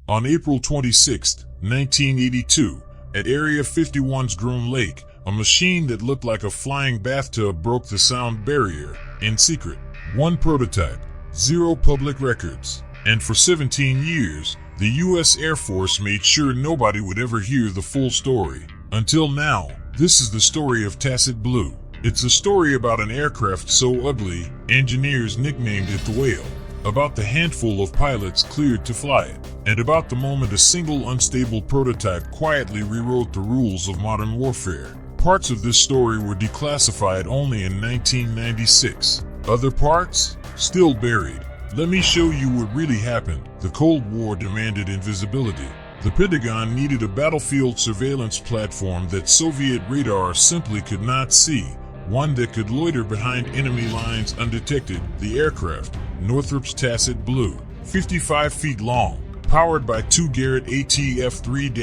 On April 26, 1982, at Area 51's Groom Lake, a machine that looked like a flying bathtub broke the sound barrier, in secret. One prototype, zero public records. And for 17 years, the U.S. Air Force made sure nobody would ever hear the full story. Until now, this is the story of Tacit Blue. It's a story about an aircraft so ugly, engineers nicknamed it the Whale. About the handful of pilots cleared to fly it. And about the moment a single unstable prototype quietly rewrote the rules of modern warfare. Parts of this story were declassified only in 1996. Other parts? Still buried. Let me show you what really happened. The Cold War demanded invisibility. The Pentagon needed a battlefield surveillance platform that Soviet radar simply could not see. One that could loiter behind enemy lines undetected. The aircraft, Northrop's Tacit Blue, 55 feet long, powered by two Garrett ATF-3-6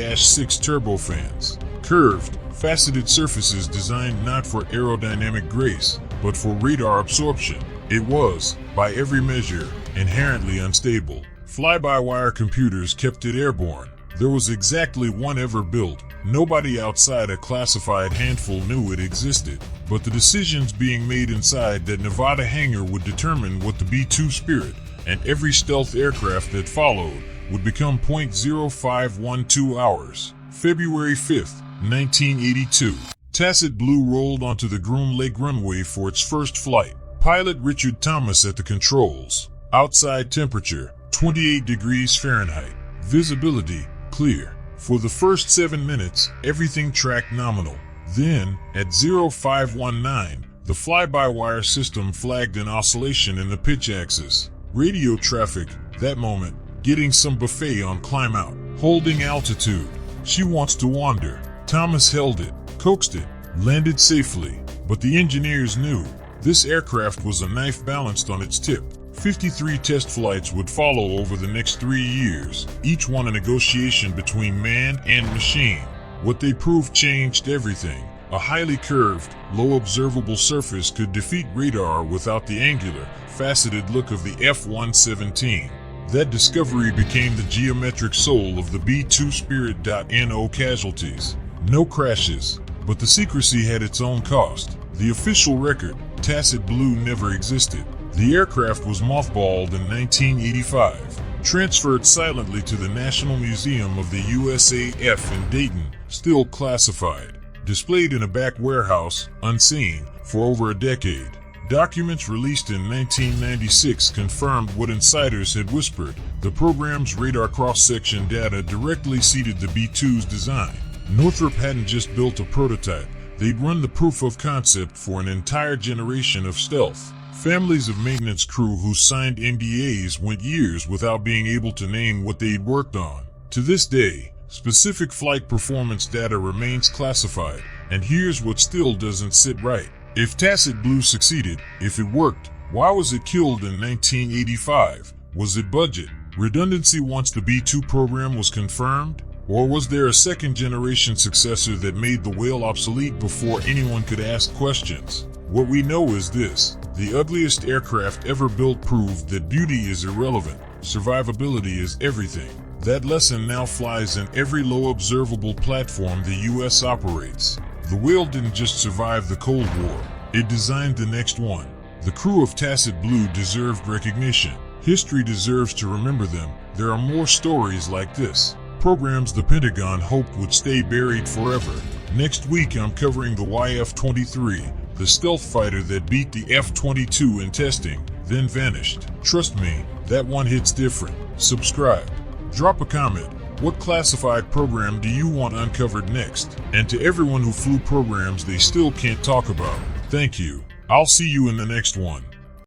turbofans. Curved, faceted surfaces designed not for aerodynamic grace, but for radar absorption. It was, by every measure, inherently unstable. Fly-by-wire computers kept it airborne. There was exactly one ever built. Nobody outside a classified handful knew it existed. But the decisions being made inside that Nevada hangar would determine what the B-2 Spirit and every stealth aircraft that followed would become. 0512 hours. February 5th, 1982. Tacit Blue rolled onto the Groom Lake runway for its first flight. Pilot Richard Thomas at the controls. Outside temperature, 28 degrees Fahrenheit. Visibility, clear. For the first 7 minutes, everything tracked nominal. Then, at 0519, the fly-by-wire system flagged an oscillation in the pitch axis. Radio traffic, that moment, getting some buffet on climb out. Holding altitude. She wants to wander. Thomas held it, coaxed it, landed safely. But the engineers knew this aircraft was a knife balanced on its tip. 53 test flights would follow over the next 3 years, each one a negotiation between man and machine. What they proved changed everything. A highly curved, low-observable surface could defeat radar without the angular, faceted look of the F-117. That discovery became the geometric soul of the B-2 Spirit. No casualties, no crashes, but the secrecy had its own cost. The official record, Tacit Blue, never existed. The aircraft was mothballed in 1985, transferred silently to the National Museum of the USAF in Dayton, still classified, displayed in a back warehouse, unseen, for over a decade. Documents released in 1996 confirmed what insiders had whispered. The program's radar cross-section data directly seeded the B-2's design. Northrop hadn't just built a prototype, they'd run the proof of concept for an entire generation of stealth. Families of maintenance crew who signed NDAs went years without being able to name what they'd worked on. To this day, specific flight performance data remains classified, and here's what still doesn't sit right. If Tacit Blue succeeded, if it worked, why was it killed in 1985? Was it budget? Redundancy once the B-2 program was confirmed? Or was there a second-generation successor that made the Whale obsolete before anyone could ask questions? What we know is this: the ugliest aircraft ever built proved that beauty is irrelevant, survivability is everything. That lesson now flies in every low-observable platform the U.S. operates. The Whale didn't just survive the Cold War, it designed the next one. The crew of Tacit Blue deserved recognition. History deserves to remember them. There are more stories like this. Programs the Pentagon hoped would stay buried forever. Next week I'm covering the YF-23, the stealth fighter that beat the F-22 in testing, then vanished. Trust me, that one hits different. Subscribe. Drop a comment. What classified program do you want uncovered next? And to everyone who flew programs they still can't talk about, thank you. I'll see you in the next one.